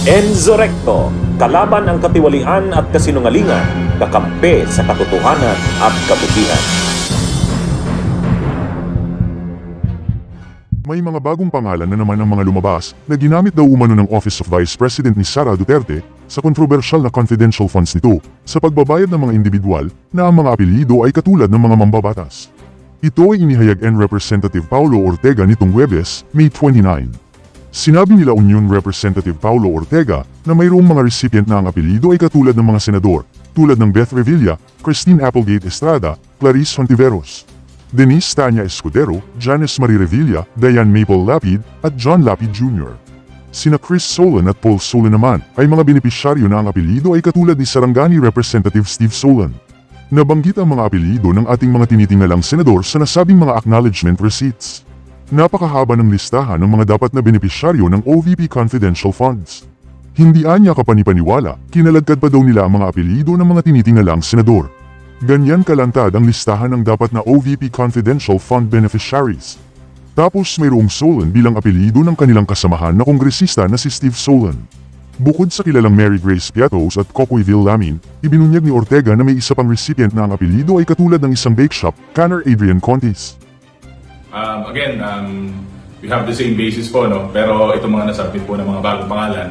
Enzo Recto, kalaban ang katiwalian at kasinungalingan, kakampi sa katotohanan at kabutihan. May mga bagong pangalan na naman ang mga lumabas na ginamit daw umano ng Office of Vice President ni Sara Duterte sa kontrobersyal na confidential funds nito sa pagbabayad ng mga individual na ang mga apelyido ay katulad ng mga mambabatas. Ito ay inihayag ni Representative Paulo Ortega nitong Huwebes, May 29. Sinabi nila Union Representative Paulo Ortega na mayroong mga recipient na ang apelyido ay katulad ng mga senador, tulad ng Beth Revilla, Christine Applegate Estrada, Clarice Hontiveros, Denise Tanya Escudero, Janice Marie Revilla, Diane Maple Lapid, at John Lapid Jr. Sina Chris Solan at Paul Solan naman ay mga benepisyaryo na ang apelyido ay katulad ni Sarangani Representative Steve Solan. Nabanggit ang mga apelyido ng ating mga tinitingalang senador sa nasabing mga acknowledgement receipts. Napakahaba ng listahan ng mga dapat na benepisyaryo ng OVP confidential funds. Hindi anya kapanipaniwala, kinalagkad pa daw nila ang mga apelyido ng mga tinitingalang senador. Ganyan kalantad ang listahan ng dapat na OVP confidential fund beneficiaries. Tapos mayroong Solan bilang apelyido ng kanilang kasamahan na kongresista na si Steve Solan. Bukod sa kilalang Mary Grace Piatos at Cocoy Villamin, ibinunyag ni Ortega na may isa pang recipient na ang apelyido ay katulad ng isang bake shop, Canner Adrian Contis. We have the same basis po, no? Pero itong mga nasabit po ng mga bagong pangalan,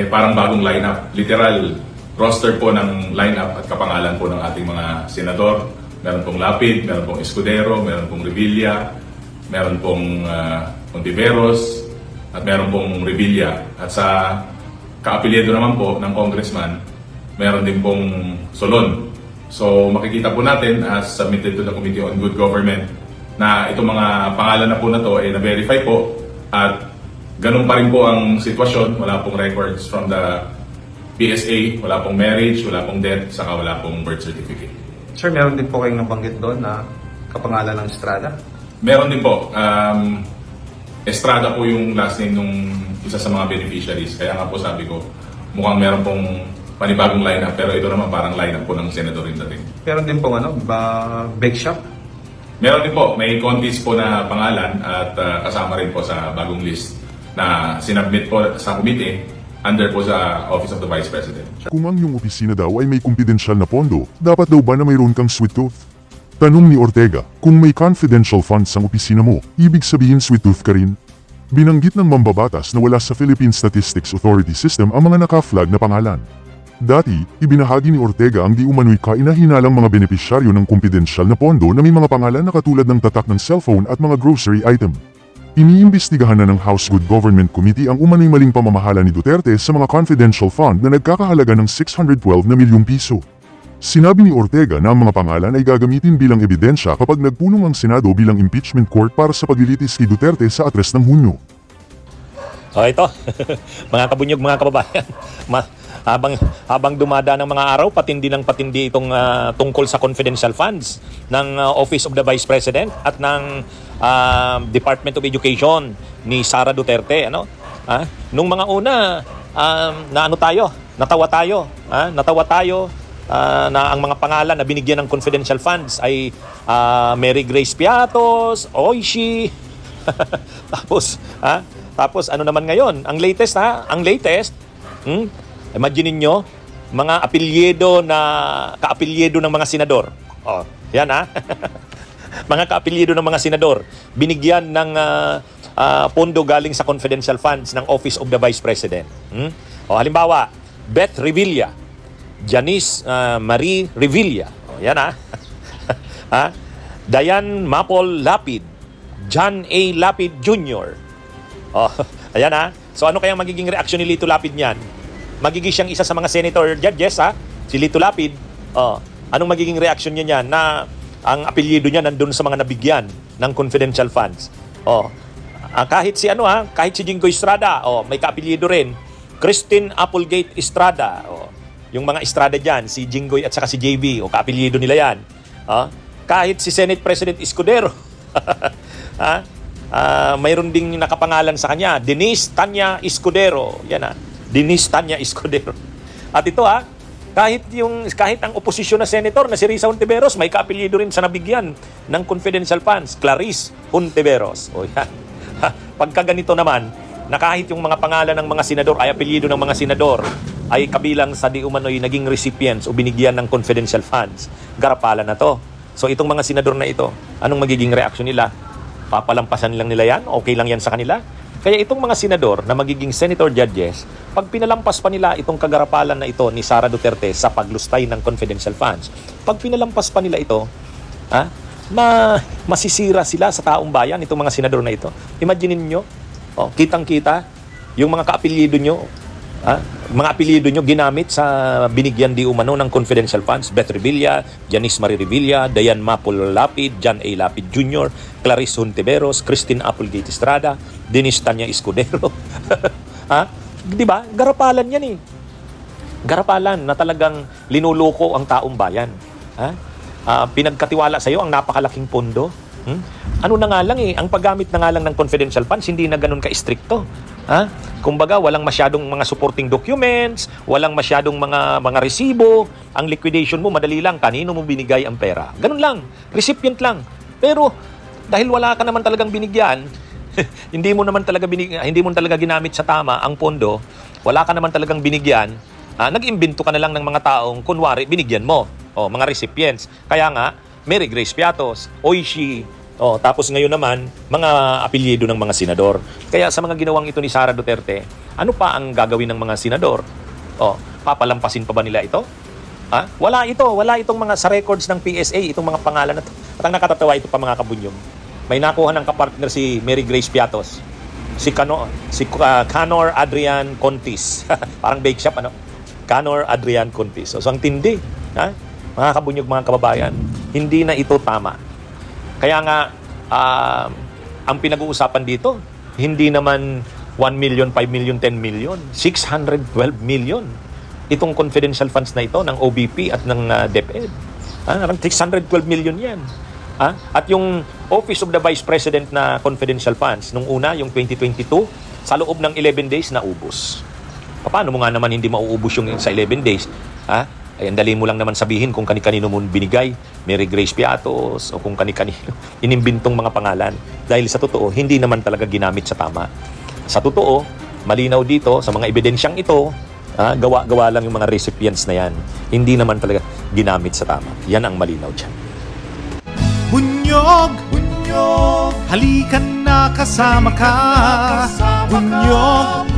parang bagong lineup. Literal roster po ng lineup at kapangalan po ng ating mga senador. Meron pong Lapid, meron pong Escudero, meron pong Revilla, meron pong Hontiveros, at meron pong Revilla. At sa kaapelyido naman po ng congressman, meron din pong Solon. So makikita po natin as submitted to the Committee on Good Government na itong mga pangalan na po na to ay na-verify po at ganun pa rin po ang sitwasyon. Wala pong records from the PSA, wala pong marriage, wala pong death, saka wala pong birth certificate. Sir, meron din po kayong nabanggit doon na kapangalan ng Estrada? Meron din po. Estrada po yung last name nung isa sa mga beneficiaries. Kaya nga po sabi ko, mukhang meron pong panibagong lineup, pero ito naman parang lineup po ng senador rin dating. Meron din po bake shop? Meron din po, may contest po na pangalan at kasama rin po sa bagong list na sinubmit po sa committee under po sa Office of the Vice President. Kung ang iyong opisina daw ay may kumpidensyal na pondo, dapat daw ba na mayroon kang sweet tooth? Tanong ni Ortega, kung may confidential funds ang opisina mo, ibig sabihin sweet tooth ka rin? Binanggit ng mambabatas na wala sa Philippine Statistics Authority System ang mga naka-flag na pangalan. Dati, ibinahagi ni Ortega ang di umano'y kainahinalang mga benepisyaryo ng kumpidensyal na pondo na may mga pangalan na katulad ng tatak ng cellphone at mga grocery item. Iniimbestigahan na ng House Good Government Committee ang umano'y maling pamamahala ni Duterte sa mga confidential fund na nagkakahalaga ng 612 na milyong piso. Sinabi ni Ortega na ang mga pangalan ay gagamitin bilang ebidensya kapag nagpulong ang Senado bilang impeachment court para sa paglilitis kay Duterte sa 3 ng Hunyo. O ito, mga kabunyog, mga kababayan, habang dumada ng mga araw, patindi ng patindi itong tungkol sa confidential funds ng Office of the Vice President at ng Department of Education ni Sara Duterte. Nung mga una, natawa tayo na ang mga pangalan na binigyan ng confidential funds ay Mary Grace Piatos, Oishi, tapos ano naman ngayon, ang latest, imagine niyo mga kaapelyido ng mga senador. Yan mga kaapelyido ng mga senador binigyan ng pondo galing sa confidential funds ng Office of the Vice President. Halimbawa, Beth Revilla, Janice Marie Revilla. Yan Diane Maple Lapid, John A. Lapid Jr. Ayan So ano kayang magiging reaksyon ni Lito Lapid niyan? Magiging siyang isa sa mga senator judges, si Lito Lapid. Anong magiging reaksyon niya niyan na ang apelyido niya nandun sa mga nabigyan ng confidential funds? Kahit si kahit si Jinggoy Estrada, may kaapelyido rin. Christine Applegate Estrada, yung mga Estrada diyan, si Jinggoy at saka si JB, kaapelyido nila yan. Kahit si Senate President Escudero, mayroon ding nakapangalan sa kanya, Denise Tanya Escudero. Yan Denise Tanya Escudero. At ito kahit ang oposisyon na senator na si Risa Hontiveros, may kaapelyido rin sa nabigyan ng confidential funds, Clarice Hontiveros. Yan. Pagka ganito naman, na kahit yung mga pangalan ng mga senador ay apelyido ng mga senador ay kabilang sa di umano'y naging recipients o binigyan ng confidential funds, garapalan na to. So itong mga senador na ito, anong magiging reaksyon nila? Papalampasan lang nila yan? Okay lang yan sa kanila? Kaya itong mga senador na magiging senator judges, pag pinalampas pa nila itong kagarapalan na ito ni Sara Duterte sa paglustay ng confidential funds, pag pinalampas pa nila ito, masisira sila sa taong bayan, itong mga senador na ito. Imagine niyo, kitang-kita, yung mga kaapelyido nyo, mga apelyido nyo ginamit sa binigyan di umano ng confidential funds. Beth Revilla, Janice Marie Revilla, Dayan Mapol Lapid, John A. Lapid Jr., Clarice Hontiveros, Christine Applegate Estrada, Dennis Tanya Escudero. Di ba? Garapalan yan eh. Garapalan na talagang linuloko ang taong bayan. Pinagkatiwala sa iyo ang napakalaking pondo. Ano na nga lang ang paggamit na nga lang ng confidential funds, hindi na ganun ka-istrikto. Kumbaga, walang masyadong mga supporting documents, walang masyadong mga resibo. Ang liquidation mo, madali lang, kanino mo binigay ang pera. Ganun lang, recipient lang. Pero, dahil wala ka naman talagang binigyan, hindi mo talaga ginamit sa tama ang pondo, wala ka naman talagang binigyan, nag-imbento ka na lang ng mga taong, kunwari, binigyan mo. Mga recipients. Kaya nga, Mary Grace Piatos, Oishi, tapos ngayon naman, mga apelyido ng mga senador. Kaya sa mga ginawang ito ni Sara Duterte, ano pa ang gagawin ng mga senador? Papalampasin pa ba nila ito? Wala itong mga sa records ng PSA, itong mga pangalan na ito. At ang nakatatawa ito pa mga kabunyong. May nakuha ng kapartner si Mary Grace Piatos. Si Canor Adrian Contis. Parang bake shop, Canor Adrian Contis. So ang tindi, mga kabunyog, mga kababayan, hindi na ito tama. Kaya nga, ang pinag-uusapan dito, hindi naman 1 million, 5 million, 10 million, 612 million. Itong confidential funds na ito ng OBP at ng DepEd. 612 million yan. At yung Office of the Vice President na confidential funds, nung una, yung 2022, sa loob ng 11 days, naubos. Paano mo nga naman hindi mauubos yung sa 11 days? Ay, ang dali mo lang naman sabihin kung kani-kanino mo binigay, Mary Grace Piatos, o kung kani-kanino, inimbintong mga pangalan. Dahil sa totoo, hindi naman talaga ginamit sa tama. Sa totoo, malinaw dito, sa mga ebidensyang ito, gawa-gawa lang yung mga recipients na yan. Hindi naman talaga ginamit sa tama. Yan ang malinaw dyan. Bunyog, bunyog, halikan na kasama ka. Bunyog,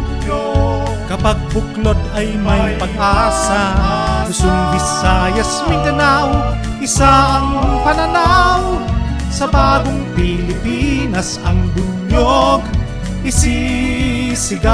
kapag buklod ay may pag-asa. Luzon, Visayas, Mindanao, isa ang pananaw. Sa bagong Pilipinas ang bunyog isisigaw.